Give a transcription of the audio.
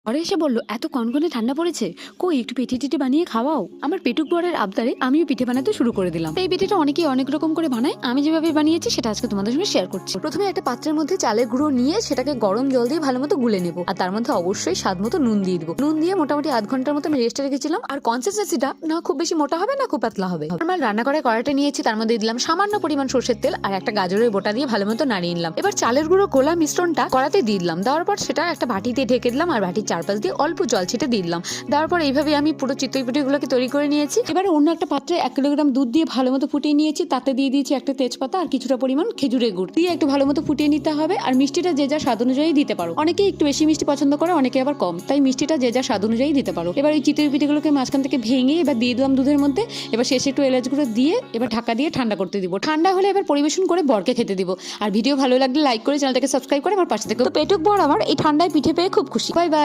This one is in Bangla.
ঘরে এসে বলল, এত কনকনে ঠান্ডা পড়েছে, কই একটু পিঠে টিঠে বানিয়ে খাওয়াও। আমার পেটুক বরের আবদারে আমিও পিঠে বানাতে শুরু করে দিলাম। এই পিঠেটা অনেকেই অনেক রকম করে বানায়, আমি যেভাবে বানিয়েছি সেটা আজকে তোমাদের সঙ্গে শেয়ার করছি। প্রথমে একটা পাত্রের মধ্যে চালের গুঁড়ো নিয়ে সেটাকে গরম জল দিয়ে ভালো মতো গুলে নেবো, আর তার মধ্যে অবশ্যই স্বাদ মতো নুন দিয়ে দিব। নুন দিয়ে মোটামুটি আধ ঘন্টার মতো আমি রেস্টে রেখেছিলাম। আর কনসিস্টেন্সিটা না খুব বেশি মোটা হবে না খুব পাতলা হবে। আমার রান্না করে কড়াইটা নিয়েছি, তার মধ্যে দিলাম সামান্য পরিমাণ সরষের তেল আর একটা গাজরের বোটা দিয়ে ভালো মতো নাড়িয়ে নিলাম। এবার চালের গুঁড়ো গোলা মিশ্রণটা কড়াতে দিয়ে দিলাম। দেওয়ার পর সেটা একটা বাটিতে ঢেকে দিলাম, আর বাটির চারপাশ দিয়ে অল্প জল ছিটে দিয়ে দিলাম। দেওয়ার পর এইভাবে আমি পুরো চিতই পিঠেগুলোকে তৈরি করে নিয়েছি। এবারে অন্য একটা পাত্রে 1 কিলোগ্রাম দুধ দিয়ে ভালো মতো ফুটিয়ে নিয়েছি, তাতে দিয়ে দিয়েছি একটা তেজপাতা আর কিছুটা পরিমাণ খেজুরের গুড় দিয়ে একটু ভালো মতো ফুটিয়ে নিতে হবে। আর মিষ্টিটা যে যা স্বাদ অনুযায়ী দিতে পারো, অনেকে একটু বেশি মিষ্টি পছন্দ করে, অনেকে আবার কম, তাই মিষ্টিটা যে যা স্বাদ অনুযায়ী দিতে পারো। এবার এই চিতই পিঠেগুলোকে মাঝখান থেকে ভেঙে এবার দিয়ে দিলাম দুধের মধ্যে। এবার শেষে একটু এলাচ গুঁড়ো দিয়ে এবার ঢাকা দিয়ে ঠান্ডা করতে দিব। ঠান্ডা হলে এবার পরিবেশন করে বরকে খেতে দিব। আর ভিডিও ভালো লাগলে লাইক করে চ্যানেলটাকে সাবস্ক্রাইব করে আমার পাশে থেকে। তো পেটুক বর আমার এই ঠান্ডায় পিঠে পেয়ে খুব খুশি। Bye bye.